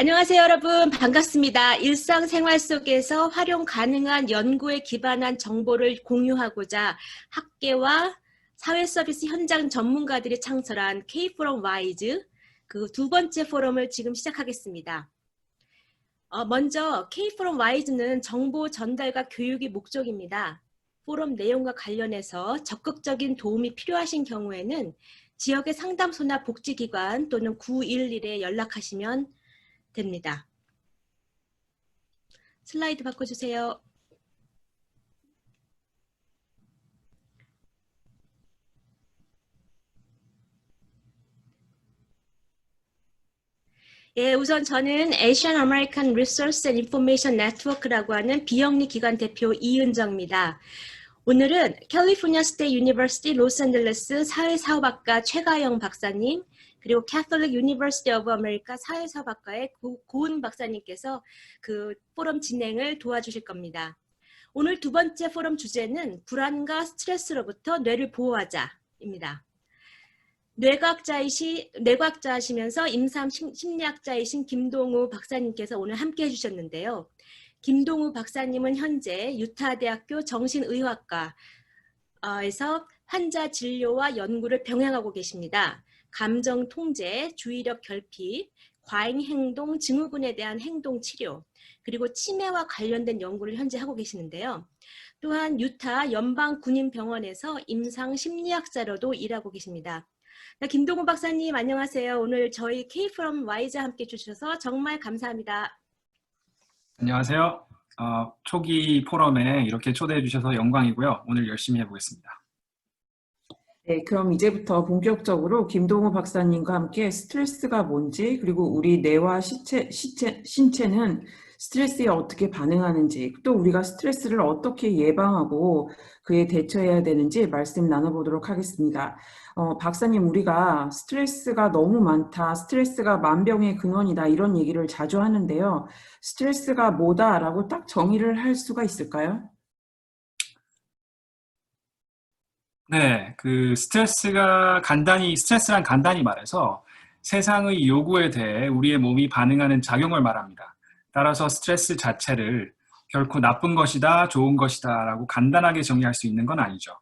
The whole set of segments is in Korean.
안녕하세요, 여러분. 반갑습니다. 일상생활 속에서 활용 가능한 연구에 기반한 정보를 공유하고자 학계와 사회 서비스 현장 전문가들이 창설한 K4럼 와이즈 그 두 번째 포럼을 지금 시작하겠습니다. 먼저 K4럼 와이즈는 정보 전달과 교육이 목적입니다. 포럼 내용과 관련해서 적극적인 도움이 필요하신 경우에는 지역의 상담소나 복지기관 또는 911에 연락하시면 됩니다. 슬라이드 바꿔주세요. 예, 우선 저는 Asian American Resource and Information Network라고 하는 비영리 기관 대표 이은정입니다. 오늘은 캘리포니아 스테이트 유니버시티 로스앤젤레스 사회사업학과 최가영 박사님, 그리고 Catholic University of America 사회사업학과의 고은 박사님께서 그 포럼 진행을 도와주실 겁니다. 오늘 두 번째 포럼 주제는 불안과 스트레스로부터 뇌를 보호하자입니다. 뇌과학자이시면서 임상 심리학자이신 김동우 박사님께서 오늘 함께 해주셨는데요. 김동우 박사님은 현재 유타대학교 정신의학과에서 환자 진료와 연구를 병행하고 계십니다. 감정 통제, 주의력 결핍, 과잉 행동 증후군에 대한 행동 치료, 그리고 치매와 관련된 연구를 현재 하고 계시는데요. 또한 유타 연방군인병원에서 임상 심리학자로도 일하고 계십니다. 김동우 박사님 안녕하세요. 오늘 저희 K4럼 와이즈 함께 해주셔서 정말 감사합니다. 안녕하세요. 초기 포럼에 이렇게 초대해 주셔서 영광이고요. 오늘 열심히 해보겠습니다. 네, 그럼 이제부터 본격적으로 김동우 박사님과 함께 스트레스가 뭔지, 그리고 우리 뇌와 신체는 스트레스에 어떻게 반응하는지, 또 우리가 스트레스를 어떻게 예방하고 그에 대처해야 되는지 말씀 나눠보도록 하겠습니다. 박사님, 우리가 스트레스가 너무 많다, 스트레스가 만병의 근원이다, 이런 얘기를 자주 하는데요. 스트레스가 뭐다라고 딱 정의를 할 수가 있을까요? 네, 스트레스란 간단히 말해서 세상의 요구에 대해 우리의 몸이 반응하는 작용을 말합니다. 따라서 스트레스 자체를 결코 나쁜 것이다, 좋은 것이다 라고 간단하게 정의할 수 있는 건 아니죠.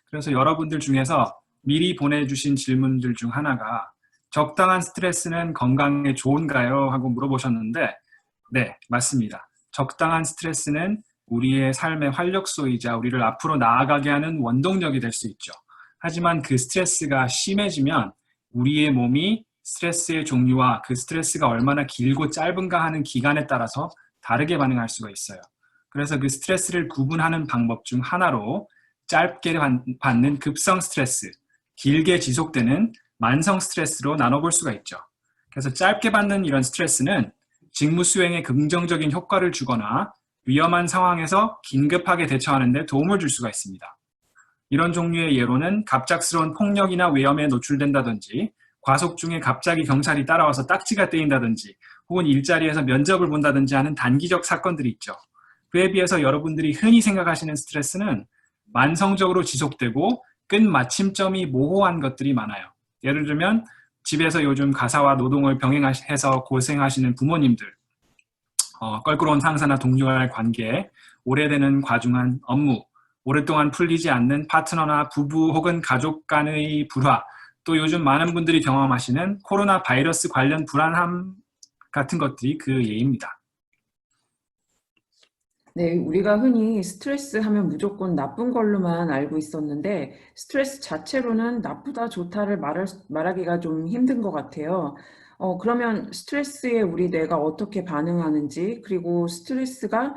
그래서 여러분들 중에서 미리 보내주신 질문들 중 하나가 적당한 스트레스는 건강에 좋은가요? 하고 물어보셨는데 네, 맞습니다. 적당한 스트레스는 우리의 삶의 활력소이자 우리를 앞으로 나아가게 하는 원동력이 될 수 있죠. 하지만 그 스트레스가 심해지면 우리의 몸이 스트레스의 종류와 그 스트레스가 얼마나 길고 짧은가 하는 기간에 따라서 다르게 반응할 수가 있어요. 그래서 그 스트레스를 구분하는 방법 중 하나로 짧게 받는 급성 스트레스, 길게 지속되는 만성 스트레스로 나눠볼 수가 있죠. 그래서 짧게 받는 이런 스트레스는 직무 수행에 긍정적인 효과를 주거나 위험한 상황에서 긴급하게 대처하는 데 도움을 줄 수가 있습니다. 이런 종류의 예로는 갑작스러운 폭력이나 위험에 노출된다든지, 과속 중에 갑자기 경찰이 따라와서 딱지가 떼인다든지, 혹은 일자리에서 면접을 본다든지 하는 단기적 사건들이 있죠. 그에 비해서 여러분들이 흔히 생각하시는 스트레스는 만성적으로 지속되고 끝마침점이 모호한 것들이 많아요. 예를 들면 집에서 요즘 가사와 노동을 병행해서 고생하시는 부모님들, 껄끄러운 상사나 동료와의 관계, 오래되는 과중한 업무, 오랫동안 풀리지 않는 파트너나 부부 혹은 가족 간의 불화, 또 요즘 많은 분들이 경험하시는 코로나 바이러스 관련 불안함 같은 것들이 그 예입니다. 네, 우리가 흔히 스트레스 하면 무조건 나쁜 걸로만 알고 있었는데 스트레스 자체로는 나쁘다, 좋다를 말하기가 좀 힘든 것 같아요. 그러면 스트레스에 우리 뇌가 어떻게 반응하는지, 그리고 스트레스가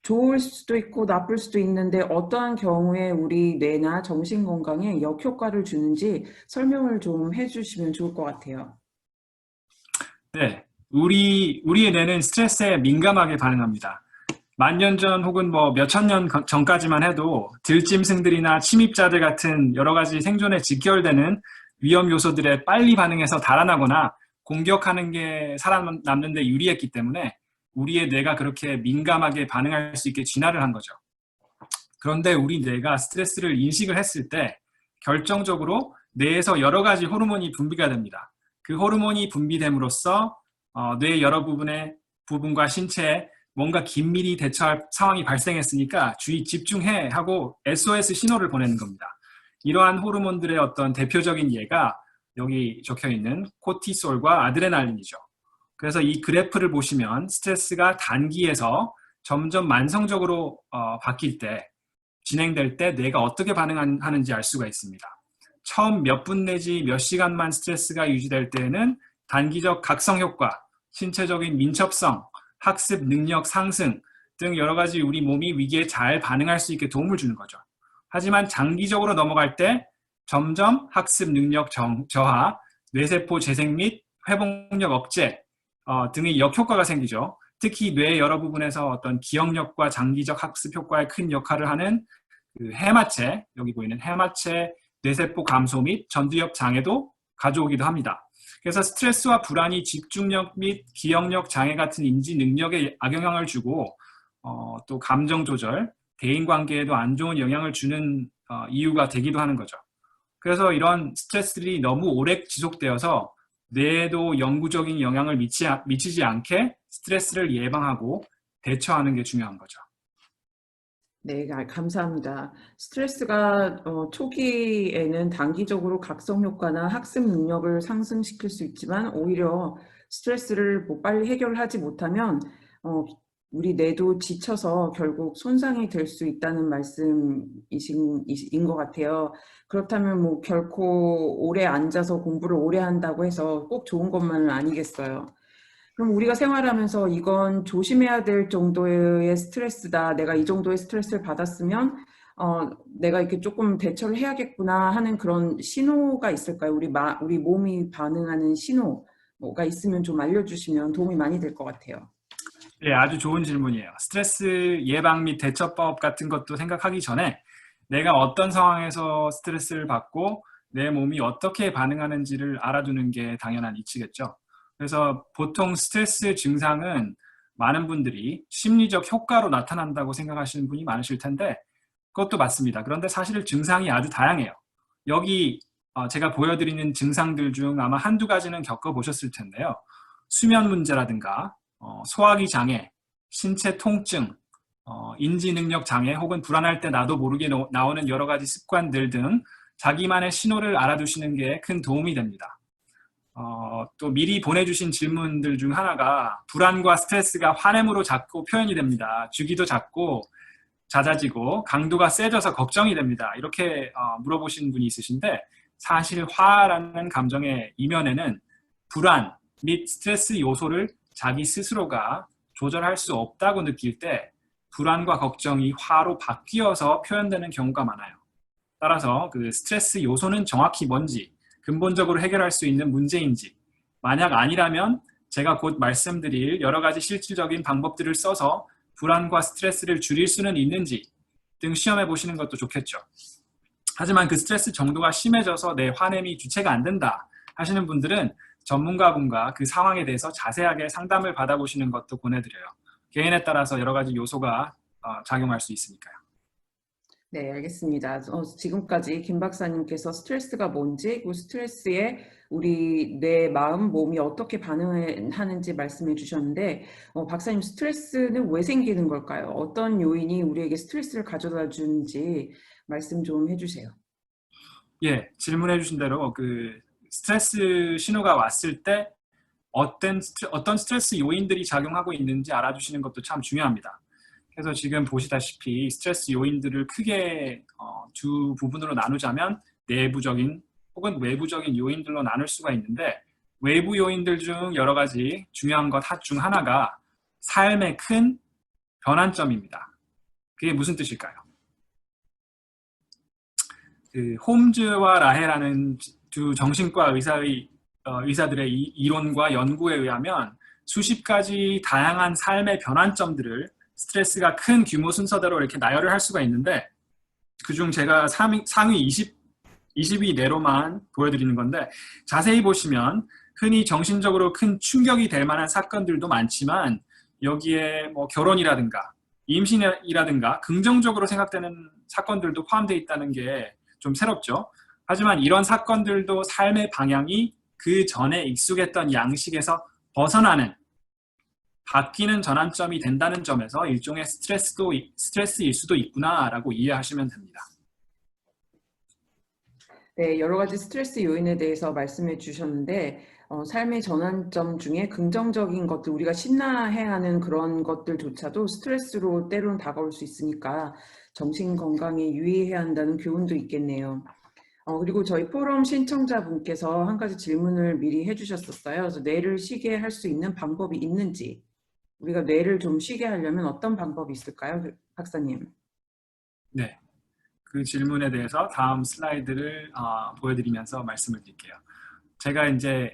좋을 수도 있고 나쁠 수도 있는데 어떠한 경우에 우리 뇌나 정신 건강에 역효과를 주는지 설명을 좀 해주시면 좋을 것 같아요. 네, 우리의 뇌는 스트레스에 민감하게 반응합니다. 만년 전 혹은 몇천 년 전까지만 해도 들짐승들이나 침입자들 같은 여러 가지 생존에 직결되는 위험 요소들에 빨리 반응해서 달아나거나 공격하는 게 살아남는 데 유리했기 때문에 우리의 뇌가 그렇게 민감하게 반응할 수 있게 진화를 한 거죠. 그런데 우리 뇌가 스트레스를 인식을 했을 때 결정적으로 뇌에서 여러 가지 호르몬이 분비가 됩니다. 그 호르몬이 분비됨으로써 뇌의 여러 부분과 신체에 뭔가 긴밀히 대처할 상황이 발생했으니까 주의 집중해 하고 SOS 신호를 보내는 겁니다. 이러한 호르몬들의 어떤 대표적인 예가 여기 적혀 있는 코티솔과 아드레날린이죠. 그래서 이 그래프를 보시면 스트레스가 단기에서 점점 만성적으로 바뀔 때, 진행될 때 뇌가 어떻게 반응하는지 알 수가 있습니다. 처음 몇 분 내지 몇 시간만 스트레스가 유지될 때에는 단기적 각성 효과, 신체적인 민첩성, 학습 능력 상승 등 여러 가지 우리 몸이 위기에 잘 반응할 수 있게 도움을 주는 거죠. 하지만 장기적으로 넘어갈 때 점점 학습 능력 저하, 뇌세포 재생 및 회복력 억제 등의 역효과가 생기죠. 특히 뇌의 여러 부분에서 어떤 기억력과 장기적 학습 효과에 큰 역할을 하는 그 해마체, 여기 보이는 해마체 뇌세포 감소 및 전두엽 장애도 가져오기도 합니다. 그래서 스트레스와 불안이 집중력 및 기억력 장애 같은 인지 능력에 악영향을 주고 또 감정 조절, 대인관계에도 안 좋은 영향을 주는 이유가 되기도 하는 거죠. 그래서 이런 스트레스들이 너무 오래 지속되어서 뇌에도 영구적인 영향을 미치지 않게 스트레스를 예방하고 대처하는 게 중요한 거죠. 네, 감사합니다. 스트레스가 초기에는 단기적으로 각성 효과나 학습 능력을 상승시킬 수 있지만 오히려 스트레스를 빨리 해결하지 못하면 우리 뇌도 지쳐서 결국 손상이 될 수 있다는 말씀이신 것 같아요. 그렇다면 결코 오래 앉아서 공부를 오래 한다고 해서 꼭 좋은 것만은 아니겠어요. 그럼 우리가 생활하면서 이건 조심해야 될 정도의 스트레스다. 내가 이 정도의 스트레스를 받았으면 내가 이렇게 조금 대처를 해야겠구나 하는 그런 신호가 있을까요? 우리 몸이 반응하는 신호가 있으면 좀 알려주시면 도움이 많이 될 것 같아요. 네, 아주 좋은 질문이에요. 스트레스 예방 및 대처법 같은 것도 생각하기 전에 내가 어떤 상황에서 스트레스를 받고 내 몸이 어떻게 반응하는지를 알아두는 게 당연한 이치겠죠. 그래서 보통 스트레스 증상은 많은 분들이 심리적 효과로 나타난다고 생각하시는 분이 많으실 텐데 그것도 맞습니다. 그런데 사실 증상이 아주 다양해요. 여기 제가 보여드리는 증상들 중 아마 한두 가지는 겪어보셨을 텐데요. 수면 문제라든가 소화기 장애, 신체 통증, 인지 능력 장애 혹은 불안할 때 나도 모르게 나오는 여러 가지 습관들 등 자기만의 신호를 알아두시는 게 큰 도움이 됩니다. 또 미리 보내주신 질문들 중 하나가 불안과 스트레스가 화냄으로 자꾸 표현이 됩니다. 주기도 작고 잦아지고 강도가 세져서 걱정이 됩니다. 이렇게 물어보신 분이 있으신데 사실 화라는 감정의 이면에는 불안 및 스트레스 요소를 자기 스스로가 조절할 수 없다고 느낄 때 불안과 걱정이 화로 바뀌어서 표현되는 경우가 많아요. 따라서 그 스트레스 요소는 정확히 뭔지, 근본적으로 해결할 수 있는 문제인지, 만약 아니라면 제가 곧 말씀드릴 여러 가지 실질적인 방법들을 써서 불안과 스트레스를 줄일 수는 있는지 등 시험해 보시는 것도 좋겠죠. 하지만 그 스트레스 정도가 심해져서 내 화냄이 주체가 안 된다 하시는 분들은 전문가분과 그 상황에 대해서 자세하게 상담을 받아보시는 것도 권해드려요. 개인에 따라서 여러 가지 요소가 작용할 수 있으니까요. 네, 알겠습니다. 지금까지 김 박사님께서 스트레스가 뭔지, 그 스트레스에 우리 뇌, 마음, 몸이 어떻게 반응하는지 말씀해 주셨는데 박사님, 스트레스는 왜 생기는 걸까요? 어떤 요인이 우리에게 스트레스를 가져다 주는지 말씀 좀 해주세요. 예, 질문해 주신 대로 그 스트레스 신호가 왔을 때 어떤 스트레스 요인들이 작용하고 있는지 알아주시는 것도 참 중요합니다. 그래서 지금 보시다시피 스트레스 요인들을 크게 두 부분으로 나누자면 내부적인 혹은 외부적인 요인들로 나눌 수가 있는데 외부 요인들 중 여러 가지 중요한 것 중 하나가 삶의 큰 변환점입니다. 그게 무슨 뜻일까요? 그 홈즈와 라헬라는 두 정신과 의사들의 이론과 연구에 의하면 수십 가지 다양한 삶의 변환점들을 스트레스가 큰 규모 순서대로 이렇게 나열을 할 수가 있는데 그중 제가 상위 20위 내로만 보여드리는 건데 자세히 보시면 흔히 정신적으로 큰 충격이 될 만한 사건들도 많지만 여기에 뭐 결혼이라든가 임신이라든가 긍정적으로 생각되는 사건들도 포함되어 있다는 게 좀 새롭죠. 하지만 이런 사건들도 삶의 방향이 그 전에 익숙했던 양식에서 벗어나는, 바뀌는 전환점이 된다는 점에서 일종의 스트레스일 수도 있구나라고 이해하시면 됩니다. 네, 여러 가지 스트레스 요인에 대해서 말씀해 주셨는데 삶의 전환점 중에 긍정적인 것들, 우리가 신나해야 하는 그런 것들조차도 스트레스로 때로는 다가올 수 있으니까 정신 건강에 유의해야 한다는 교훈도 있겠네요. 그리고 저희 포럼 신청자분께서 한 가지 질문을 미리 해주셨었어요. 그래서 뇌를 쉬게 할 수 있는 방법이 있는지, 우리가 뇌를 좀 쉬게 하려면 어떤 방법이 있을까요, 박사님? 네, 그 질문에 대해서 다음 슬라이드를 보여드리면서 말씀을 드릴게요. 제가 이제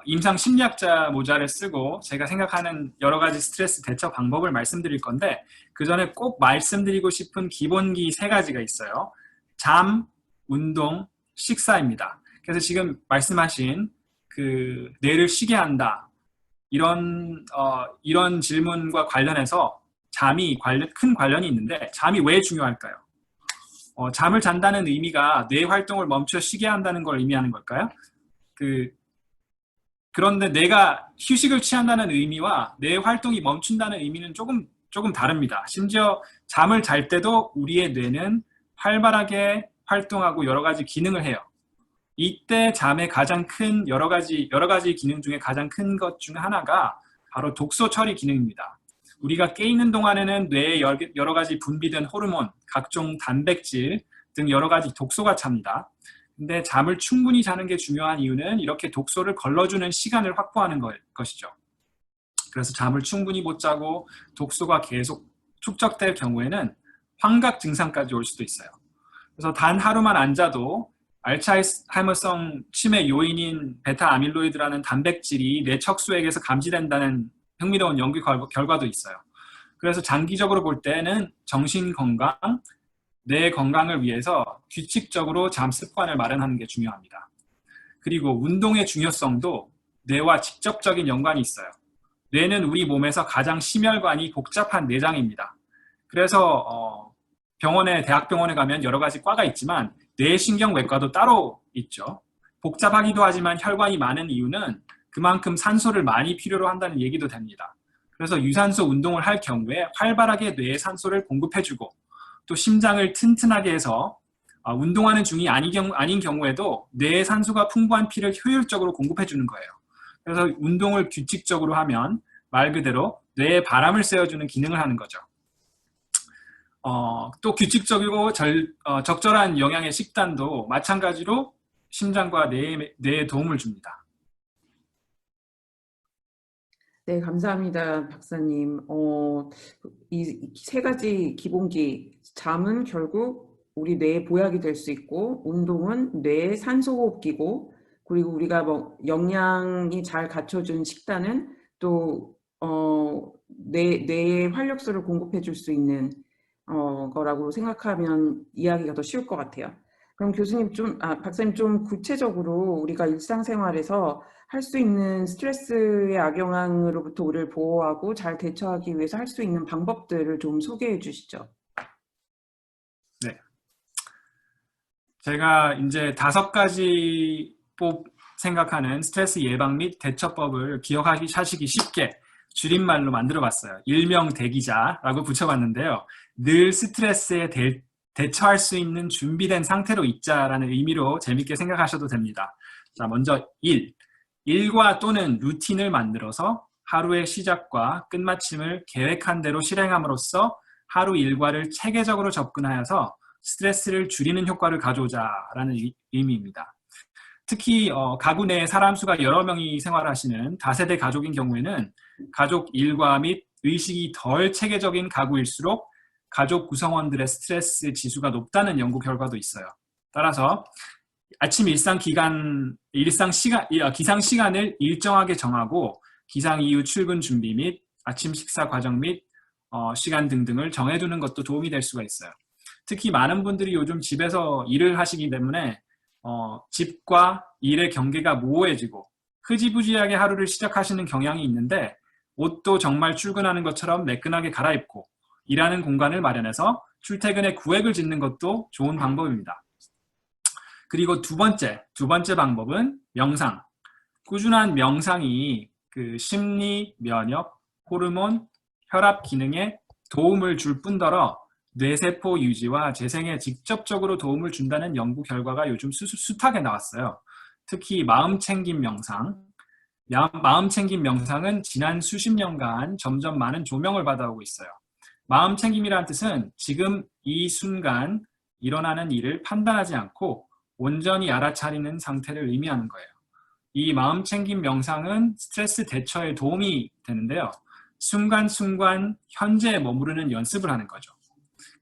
임상 심리학자 모자를 쓰고 제가 생각하는 여러 가지 스트레스 대처 방법을 말씀드릴 건데, 그 전에 꼭 말씀드리고 싶은 기본기 3가지가 있어요. 잠, 운동, 식사입니다. 그래서 지금 말씀하신 그 뇌를 쉬게 한다, 이런 질문과 관련해서 잠이 큰 관련이 있는데, 잠이 왜 중요할까요? 잠을 잔다는 의미가 뇌 활동을 멈춰 쉬게 한다는 걸 의미하는 걸까요? 그런데 내가 휴식을 취한다는 의미와 뇌 활동이 멈춘다는 의미는 조금 다릅니다. 심지어 잠을 잘 때도 우리의 뇌는 활발하게 활동하고 여러 가지 기능을 해요. 이때 잠의 가장 큰 여러 가지 기능 중에 가장 큰 것 중 하나가 바로 독소 처리 기능입니다. 우리가 깨 있는 동안에는 뇌에 여러 가지 분비된 호르몬, 각종 단백질 등 여러 가지 독소가 찹니다. 근데 잠을 충분히 자는 게 중요한 이유는 이렇게 독소를 걸러주는 시간을 확보하는 것이죠. 그래서 잠을 충분히 못 자고 독소가 계속 축적될 경우에는 환각 증상까지 올 수도 있어요. 그래서 단 하루만 안 자도 알츠하이머성 치매 요인인 베타 아밀로이드라는 단백질이 뇌 척수액에서 감지된다는 흥미로운 연구 결과도 있어요. 그래서 장기적으로 볼 때는 정신 건강, 뇌 건강을 위해서 규칙적으로 잠 습관을 마련하는 게 중요합니다. 그리고 운동의 중요성도 뇌와 직접적인 연관이 있어요. 뇌는 우리 몸에서 가장 심혈관이 복잡한 내장입니다. 그래서 대학병원에 가면 여러 가지 과가 있지만 뇌신경외과도 따로 있죠. 복잡하기도 하지만 혈관이 많은 이유는 그만큼 산소를 많이 필요로 한다는 얘기도 됩니다. 그래서 유산소 운동을 할 경우에 활발하게 뇌에 산소를 공급해주고, 또 심장을 튼튼하게 해서 운동하는 중이 아닌 경우에도 뇌에 산소가 풍부한 피를 효율적으로 공급해주는 거예요. 그래서 운동을 규칙적으로 하면 말 그대로 뇌에 바람을 쐬어주는 기능을 하는 거죠. 또 규칙적이고 적절한 영양의 식단도 마찬가지로 심장과 뇌에 도움을 줍니다. 네, 감사합니다, 박사님. 이 3가지 기본기, 잠은 결국 우리 뇌의 보약이 될 수 있고, 운동은 뇌의 산소호흡기고, 그리고 우리가 영양이 잘 갖춰준 식단은 또 뇌에 활력소를 공급해 줄 수 있는 거라고 생각하면 이야기가 더 쉬울 것 같아요. 그럼 박사님 좀 구체적으로 우리가 일상생활에서 할 수 있는 스트레스의 악영향으로부터 우리를 보호하고 잘 대처하기 위해서 할 수 있는 방법들을 좀 소개해 주시죠. 네. 제가 이제 5가지 생각하는 스트레스 예방 및 대처법을 기억하시기 쉽게 줄임말로 만들어봤어요. 일명 대기자라고 붙여봤는데요. 늘 스트레스에 대처할 수 있는 준비된 상태로 있자라는 의미로 재밌게 생각하셔도 됩니다. 자, 먼저 일과 또는 루틴을 만들어서 하루의 시작과 끝마침을 계획한 대로 실행함으로써 하루 일과를 체계적으로 접근하여서 스트레스를 줄이는 효과를 가져오자라는 의미입니다. 특히 가구 내에 사람 수가 여러 명이 생활하시는 다세대 가족인 경우에는 가족 일과 및 의식이 덜 체계적인 가구일수록 가족 구성원들의 스트레스 지수가 높다는 연구 결과도 있어요. 따라서 아침 기상 시간을 일정하게 정하고 기상 이후 출근 준비 및 아침 식사 과정 및 시간 등등을 정해두는 것도 도움이 될 수가 있어요. 특히 많은 분들이 요즘 집에서 일을 하시기 때문에 집과 일의 경계가 모호해지고 흐지부지하게 하루를 시작하시는 경향이 있는데, 옷도 정말 출근하는 것처럼 매끈하게 갈아입고 일하는 공간을 마련해서 출퇴근에 구획을 짓는 것도 좋은 방법입니다. 그리고 두 번째 방법은 명상. 꾸준한 명상이 그 심리, 면역, 호르몬, 혈압 기능에 도움을 줄 뿐더러 뇌세포 유지와 재생에 직접적으로 도움을 준다는 연구 결과가 요즘 숱하게 나왔어요. 특히 마음챙김 명상. 마음챙김 명상은 지난 수십 년간 점점 많은 조명을 받아오고 있어요. 마음챙김이라는 뜻은 지금 이 순간 일어나는 일을 판단하지 않고 온전히 알아차리는 상태를 의미하는 거예요. 이 마음챙김 명상은 스트레스 대처에 도움이 되는데요. 순간순간 현재에 머무르는 연습을 하는 거죠.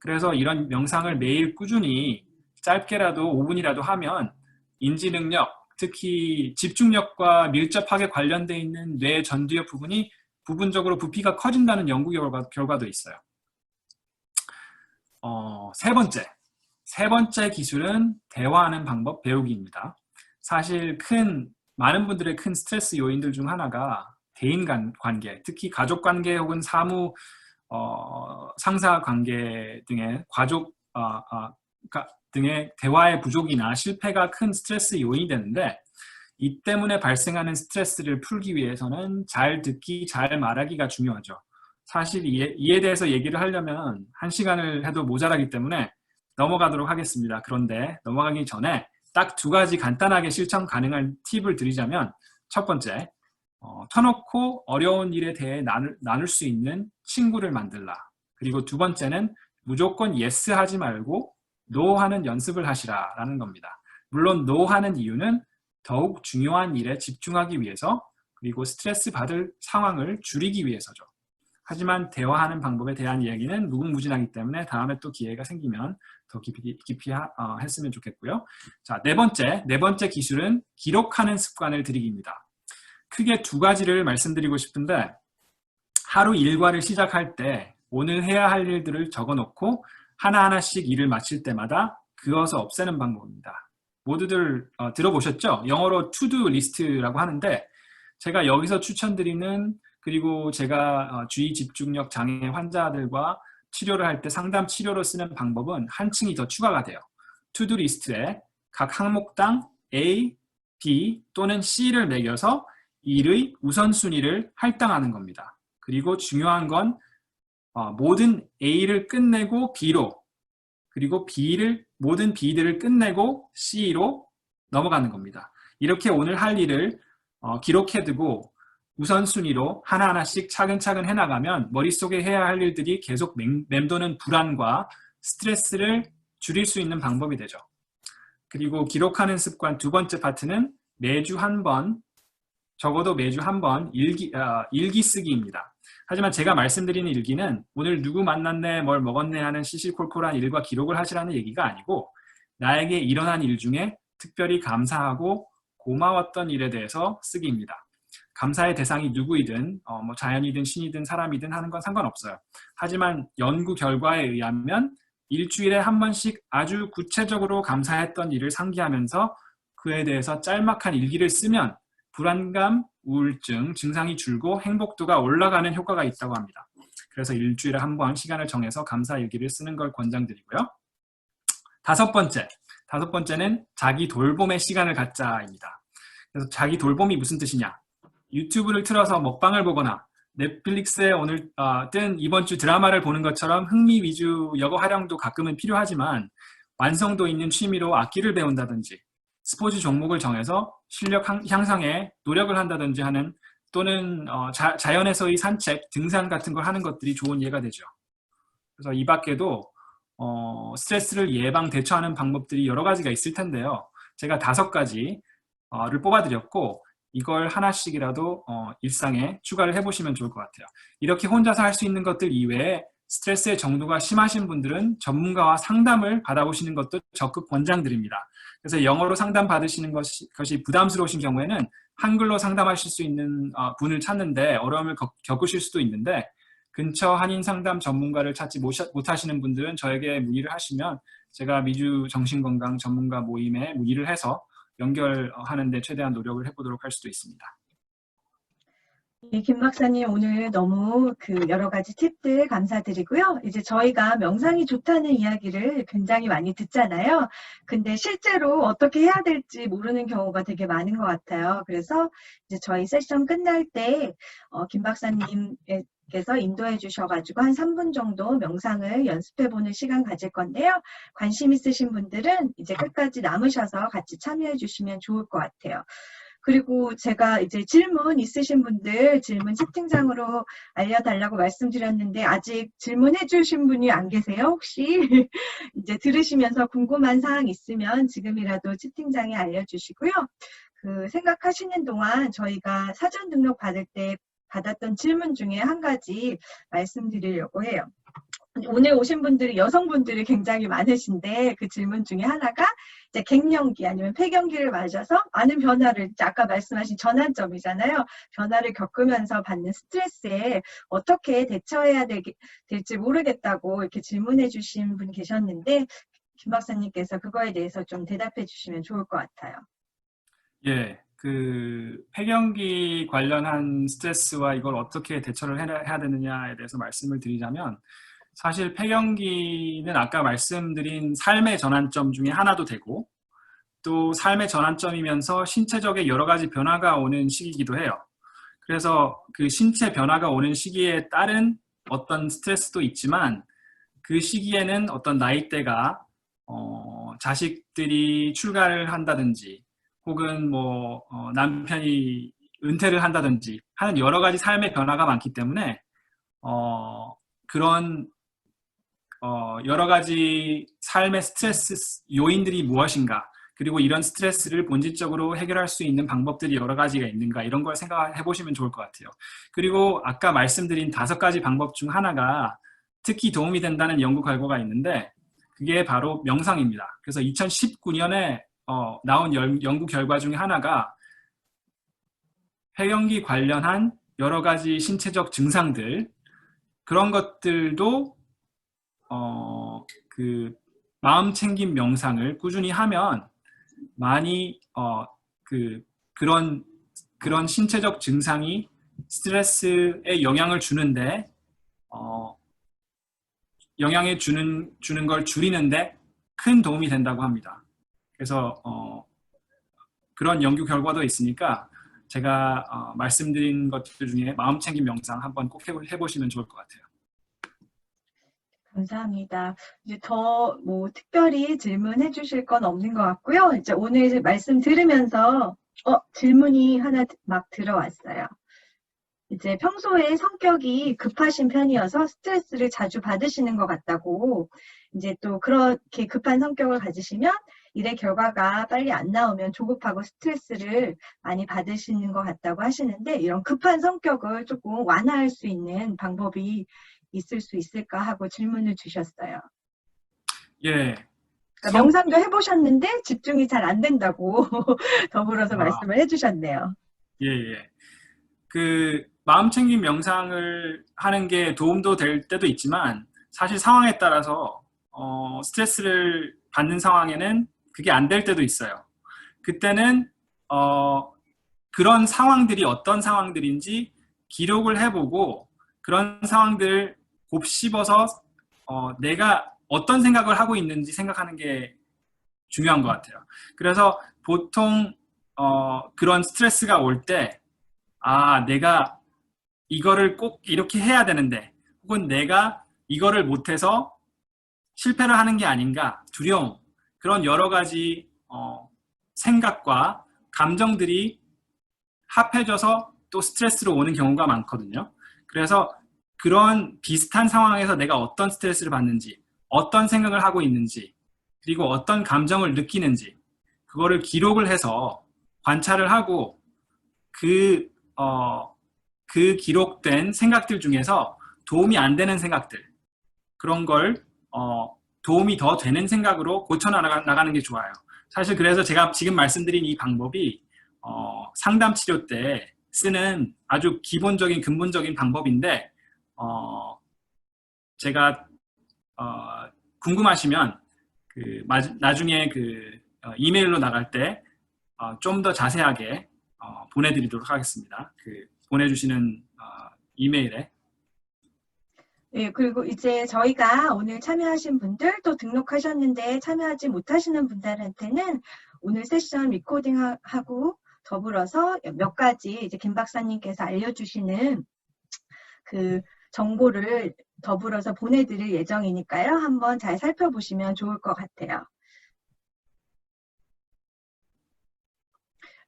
그래서 이런 명상을 매일 꾸준히 짧게라도 5분이라도 하면 인지 능력, 특히 집중력과 밀접하게 관련되어 있는 뇌 전두엽 부분이 부분적으로 부피가 커진다는 연구 결과도 있어요. 세 번째 기술은 대화하는 방법 배우기입니다. 사실 많은 분들의 큰 스트레스 요인들 중 하나가 대인 관계, 특히 가족 관계 혹은 사무, 상사 관계 등의 등의 대화의 부족이나 실패가 큰 스트레스 요인이 되는데, 이 때문에 발생하는 스트레스를 풀기 위해서는 잘 듣기, 잘 말하기가 중요하죠. 사실 이에 대해서 얘기를 하려면 1시간을 해도 모자라기 때문에 넘어가도록 하겠습니다. 그런데 넘어가기 전에 딱 2가지 간단하게 실천 가능한 팁을 드리자면, 첫 번째, 터놓고 어려운 일에 대해 나눌 수 있는 친구를 만들라. 그리고 2번째는 무조건 yes 하지 말고 no 하는 연습을 하시라 라는 겁니다. 물론 no 하는 이유는 더욱 중요한 일에 집중하기 위해서, 그리고 스트레스 받을 상황을 줄이기 위해서죠. 하지만 대화하는 방법에 대한 이야기는 무궁무진하기 때문에 다음에 또 기회가 생기면 더 깊이 했으면 좋겠고요. 자, 네 번째 기술은 기록하는 습관을 들이기입니다. 크게 2가지를 말씀드리고 싶은데, 하루 일과를 시작할 때 오늘 해야 할 일들을 적어놓고 하나하나씩 일을 마칠 때마다 그어서 없애는 방법입니다. 모두들 들어보셨죠? 영어로 to-do list라고 하는데, 제가 여기서 추천드리는, 그리고 제가 주의 집중력 장애 환자들과 치료를 할 때 상담 치료로 쓰는 방법은 한층이 더 추가가 돼요. to-do 리스트에 각 항목당 A, B 또는 C를 매겨서 일의 우선순위를 할당하는 겁니다. 그리고 중요한 건 모든 A를 끝내고 B로, 그리고 모든 B들을 끝내고 C로 넘어가는 겁니다. 이렇게 오늘 할 일을 기록해두고 우선순위로 하나하나씩 차근차근 해나가면 머릿속에 해야 할 일들이 계속 맴도는 불안과 스트레스를 줄일 수 있는 방법이 되죠. 그리고 기록하는 습관 2번째 파트는 적어도 매주 한 번 일기 쓰기입니다. 하지만 제가 말씀드리는 일기는 오늘 누구 만났네, 뭘 먹었네 하는 시시콜콜한 일과 기록을 하시라는 얘기가 아니고, 나에게 일어난 일 중에 특별히 감사하고 고마웠던 일에 대해서 쓰기입니다. 감사의 대상이 누구이든 자연이든 신이든 사람이든 하는 건 상관없어요. 하지만 연구 결과에 의하면 일주일에 한 번씩 아주 구체적으로 감사했던 일을 상기하면서 그에 대해서 짤막한 일기를 쓰면 불안감, 우울증 증상이 줄고 행복도가 올라가는 효과가 있다고 합니다. 그래서 일주일에 한 번 시간을 정해서 감사 일기를 쓰는 걸 권장드리고요. 다섯 번째는 자기 돌봄의 시간을 갖자입니다. 그래서 자기 돌봄이 무슨 뜻이냐? 유튜브를 틀어서 먹방을 보거나 넷플릭스에 오늘 뜬 이번 주 드라마를 보는 것처럼 흥미 위주 여가 활용도 가끔은 필요하지만, 완성도 있는 취미로 악기를 배운다든지 스포츠 종목을 정해서 실력 향상에 노력을 한다든지 하는, 또는 자연에서의 산책, 등산 같은 걸 하는 것들이 좋은 예가 되죠. 그래서 이 밖에도 스트레스를 예방, 대처하는 방법들이 여러 가지가 있을 텐데요. 제가 5가지를 뽑아드렸고, 이걸 하나씩이라도 일상에 추가를 해보시면 좋을 것 같아요. 이렇게 혼자서 할 수 있는 것들 이외에 스트레스의 정도가 심하신 분들은 전문가와 상담을 받아보시는 것도 적극 권장드립니다. 그래서 영어로 상담 받으시는 것이 부담스러우신 경우에는 한글로 상담하실 수 있는 분을 찾는데 어려움을 겪으실 수도 있는데, 근처 한인 상담 전문가를 찾지 못하시는 분들은 저에게 문의를 하시면 제가 미주 정신건강 전문가 모임에 문의를 해서 연결하는 데 최대한 노력을 해보도록 할 수도 있습니다. 네, 김 박사님 오늘 너무 여러 가지 팁들 감사드리고요. 이제 저희가 명상이 좋다는 이야기를 굉장히 많이 듣잖아요. 근데 실제로 어떻게 해야 될지 모르는 경우가 되게 많은 것 같아요. 그래서 이제 저희 세션 끝날 때 김 박사님께서 인도해 주셔가지고 한 3분 정도 명상을 연습해보는 시간 가질 건데요. 관심 있으신 분들은 이제 끝까지 남으셔서 같이 참여해 주시면 좋을 것 같아요. 그리고 제가 이제 질문 있으신 분들 질문 채팅창으로 알려달라고 말씀드렸는데 아직 질문해 주신 분이 안 계세요? 혹시 이제 들으시면서 궁금한 사항 있으면 지금이라도 채팅창에 알려주시고요. 생각하시는 동안 저희가 사전 등록 받을 때 받았던 질문 중에 한 가지 말씀드리려고 해요. 오늘 오신 분들이 여성분들이 굉장히 많으신데 그 질문 중에 하나가 이제 갱년기 아니면 폐경기를 맞아서 많은 변화를 아까 말씀하신 전환점이잖아요. 변화를 겪으면서 받는 스트레스에 어떻게 대처해야 될지 모르겠다고 이렇게 질문해 주신 분 계셨는데 김 박사님께서 그거에 대해서 좀 대답해 주시면 좋을 것 같아요. 예, 폐경기 관련한 스트레스와 이걸 어떻게 대처를 해야 되느냐에 대해서 말씀을 드리자면 사실 폐경기는 아까 말씀드린 삶의 전환점 중에 하나도 되고 또 삶의 전환점이면서 신체적인 여러 가지 변화가 오는 시기이기도 해요. 그래서 그 신체 변화가 오는 시기에 따른 어떤 스트레스도 있지만 그 시기에는 어떤 나이대가 자식들이 출가를 한다든지 혹은 남편이 은퇴를 한다든지 하는 여러 가지 삶의 변화가 많기 때문에 그런 여러 가지 삶의 스트레스 요인들이 무엇인가 그리고 이런 스트레스를 본질적으로 해결할 수 있는 방법들이 여러 가지가 있는가 이런 걸 생각해 보시면 좋을 것 같아요. 그리고 아까 말씀드린 5가지 방법 중 하나가 특히 도움이 된다는 연구 결과가 있는데 그게 바로 명상입니다. 그래서 2019년에 나온 연구 결과 중에 하나가 폐경기 관련한 여러 가지 신체적 증상들 그런 것들도 마음 챙김 명상을 꾸준히 하면 많이 그런 신체적 증상이 스트레스에 영향을 주는데 영향을 주는 걸 줄이는데 큰 도움이 된다고 합니다. 그래서 그런 연구 결과도 있으니까 제가 말씀드린 것들 중에 마음 챙김 명상 한번 꼭 해보시면 좋을 것 같아요. 감사합니다. 이제 더 특별히 질문해 주실 건 없는 것 같고요. 이제 오늘 말씀 들으면서 질문이 하나 막 들어왔어요. 이제 평소에 성격이 급하신 편이어서 스트레스를 자주 받으시는 것 같다고 이제 또 그렇게 급한 성격을 가지시면 일의 결과가 빨리 안 나오면 조급하고 스트레스를 많이 받으시는 것 같다고 하시는데 이런 급한 성격을 조금 완화할 수 있는 방법이 있을 수 있을까 하고 질문을 주셨어요. 예. 그러니까 명상도 해보셨는데 집중이 잘 안 된다고 더불어서 말씀을 해주셨네요. 예. 마음 챙김 명상을 하는 게 도움도 될 때도 있지만 사실 상황에 따라서 스트레스를 받는 상황에는 그게 안 될 때도 있어요. 그때는 그런 상황들이 어떤 상황들인지 기록을 해보고 그런 상황들을 곱씹어서 내가 어떤 생각을 하고 있는지 생각하는 게 중요한 것 같아요. 그래서 보통 그런 스트레스가 올 때 내가 이거를 꼭 이렇게 해야 되는데 혹은 내가 이거를 못해서 실패를 하는 게 아닌가 두려움 그런 여러 가지 생각과 감정들이 합해져서 또 스트레스로 오는 경우가 많거든요. 그래서 그런 비슷한 상황에서 내가 어떤 스트레스를 받는지 어떤 생각을 하고 있는지 그리고 어떤 감정을 느끼는지 그거를 기록을 해서 관찰을 하고 그 기록된 생각들 중에서 도움이 안 되는 생각들 그런 걸 도움이 더 되는 생각으로 고쳐 나가는 게 좋아요. 사실 그래서 제가 지금 말씀드린 이 방법이 상담 치료 때 쓰는 아주 기본적인 근본적인 방법인데 제가 궁금하시면 나중에 이메일로 나갈 때 좀 더 자세하게 보내드리도록 하겠습니다. 보내주시는 이메일에. 예, 그리고 이제 저희가 오늘 참여하신 분들 또 등록하셨는데 참여하지 못하시는 분들한테는 오늘 세션 리코딩하고 더불어서 몇 가지 이제 김 박사님께서 알려주시는 그 정보를 더불어서 보내드릴 예정이니까요. 한번 잘 살펴보시면 좋을 것 같아요.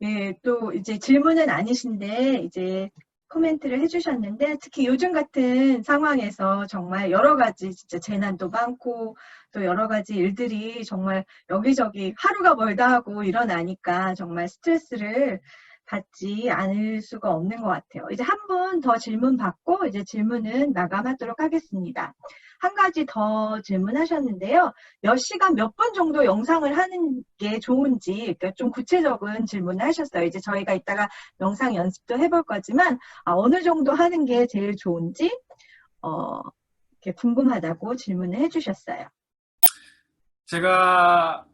예, 또 이제 질문은 아니신데 이제 코멘트를 해주셨는데 특히 요즘 같은 상황에서 정말 여러 가지 진짜 재난도 많고 또 여러 가지 일들이 정말 여기저기 하루가 멀다 하고 일어나니까 정말 스트레스를 받지 않을 수가 없는 것 같아요. 이제 한 분 더 질문 받고 이제 질문은 마감하도록 하겠습니다. 한 가지 더 질문하셨는데요. 몇 시간 몇 분 정도 영상을 하는 게 좋은지 그러니까 좀 구체적인 질문을 하셨어요. 이제 저희가 이따가 영상 연습도 해볼 거지만 어느 정도 하는 게 제일 좋은지 이렇게 궁금하다고 질문을 해주셨어요. 제가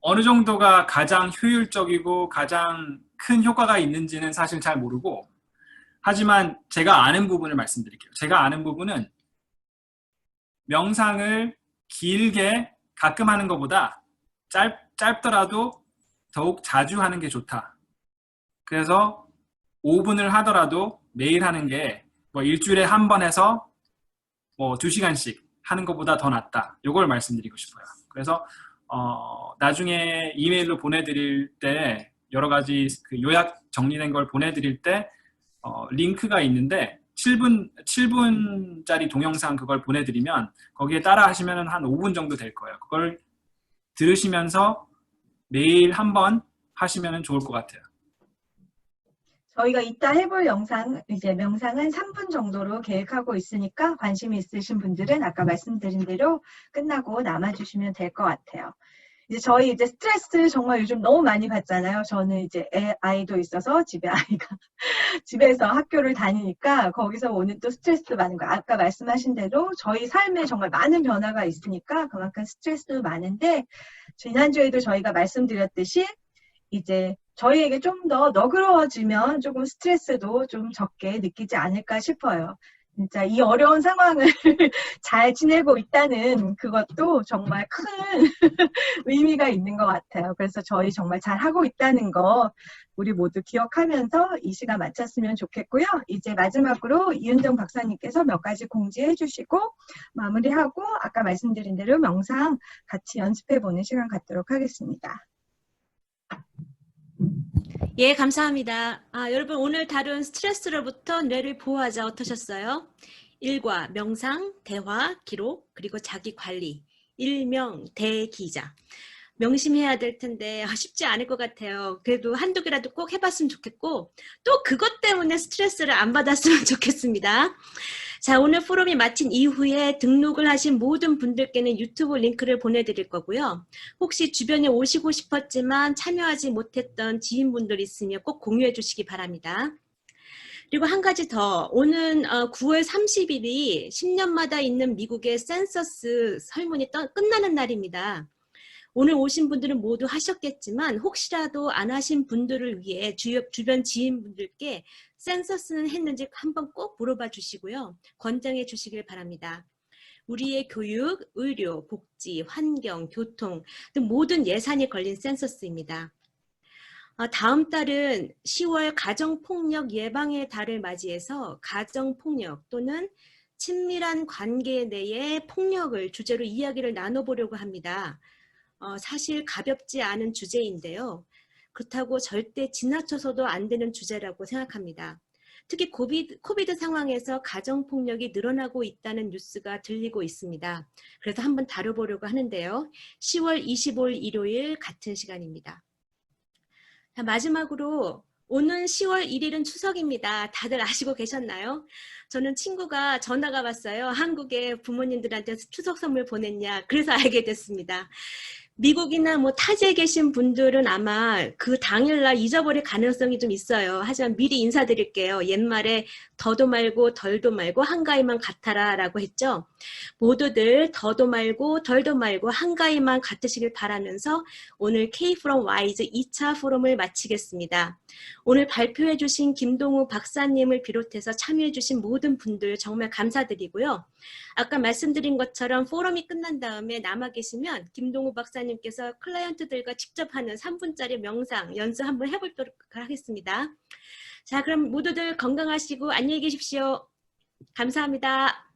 어느 정도가 가장 효율적이고 가장 큰 효과가 있는지는 사실 잘 모르고, 하지만 제가 아는 부분을 말씀드릴게요. 제가 아는 부분은 명상을 길게 가끔 하는 것보다 짧더라도 더욱 자주 하는 게 좋다. 그래서 5분을 하더라도 매일 하는 게 뭐 일주일에 한 번 해서 뭐 2시간씩 하는 것보다 더 낫다. 이걸 말씀드리고 싶어요. 그래서 나중에 이메일로 보내드릴 때 여러 가지 그 요약 정리된 걸 보내드릴 때 링크가 있는데 7분짜리 동영상 그걸 보내드리면 거기에 따라 하시면 한 5분 정도 될 거예요. 그걸 들으시면서 매일 한 번 하시면 좋을 것 같아요. 저희가 이따 해볼 영상, 이제 명상은 3분 정도로 계획하고 있으니까 관심 있으신 분들은 아까 말씀드린 대로 끝나고 남아주시면 될 것 같아요. 이제 저희 이제 스트레스 정말 요즘 너무 많이 받잖아요. 저는 이제 아이도 있어서 집에서 학교를 다니니까 거기서 오는 또 스트레스 받는 거. 아까 말씀하신 대로 저희 삶에 정말 많은 변화가 있으니까 그만큼 스트레스도 많은데 지난주에도 저희가 말씀드렸듯이 이제 저희에게 좀 더 너그러워지면 조금 스트레스도 좀 적게 느끼지 않을까 싶어요. 진짜 이 어려운 상황을 잘 지내고 있다는 그것도 정말 큰 의미가 있는 것 같아요. 그래서 저희 정말 잘하고 있다는 거 우리 모두 기억하면서 이 시간 마쳤으면 좋겠고요. 이제 마지막으로 이은정 박사님께서 몇 가지 공지해 주시고 마무리하고 아까 말씀드린 대로 명상 같이 연습해보는 시간 갖도록 하겠습니다. 예, 감사합니다. 여러분 오늘 다룬 스트레스로부터 뇌를 보호하자 어떠셨어요? 일과 명상, 대화, 기록, 그리고 자기 관리, 일명, 대기자. 명심해야 될 텐데 쉽지 않을 것 같아요. 그래도 한두 개라도 꼭 해봤으면 좋겠고 또 그것 때문에 스트레스를 안 받았으면 좋겠습니다. 자, 오늘 포럼이 마친 이후에 등록을 하신 모든 분들께는 유튜브 링크를 보내드릴 거고요. 혹시 주변에 오시고 싶었지만 참여하지 못했던 지인분들 있으면 꼭 공유해 주시기 바랍니다. 그리고 한 가지 더, 오는 9월 30일이 10년마다 있는 미국의 센서스 설문이 끝나는 날입니다. 오늘 오신 분들은 모두 하셨겠지만 혹시라도 안 하신 분들을 위해 주변 지인분들께 센서스는 했는지 한번 꼭 물어봐 주시고요. 권장해 주시길 바랍니다. 우리의 교육, 의료, 복지, 환경, 교통 등 모든 예산이 걸린 센서스입니다. 다음 달은 10월 가정폭력 예방의 달을 맞이해서 가정폭력 또는 친밀한 관계 내의 폭력을 주제로 이야기를 나눠보려고 합니다. 사실 가볍지 않은 주제인데요. 그렇다고 절대 지나쳐서도 안 되는 주제라고 생각합니다. 특히 코비드 상황에서 가정폭력이 늘어나고 있다는 뉴스가 들리고 있습니다. 그래서 한번 다뤄보려고 하는데요. 10월 25일 일요일 같은 시간입니다. 자, 마지막으로 오는 10월 1일은 추석입니다. 다들 아시고 계셨나요? 저는 친구가 전화가 왔어요. 한국에 부모님들한테 추석 선물 보냈냐. 그래서 알게 됐습니다. 미국이나 뭐 타지에 계신 분들은 아마 그 당일날 잊어버릴 가능성이 좀 있어요. 하지만 미리 인사드릴게요. 옛말에 더도 말고 덜도 말고 한가위만 같아라 라고 했죠. 모두들 더도 말고 덜도 말고 한가위만 같으시길 바라면서 오늘 K from WISE 2차 포럼을 마치겠습니다. 오늘 발표해 주신 김동우 박사님을 비롯해서 참여해 주신 모든 분들 정말 감사드리고요. 아까 말씀드린 것처럼 포럼이 끝난 다음에 남아 계시면 김동우 박사님께서 클라이언트들과 직접 하는 3분짜리 명상 연습 한번 해보도록 하겠습니다. 자, 그럼 모두들 건강하시고 안녕히 계십시오. 감사합니다.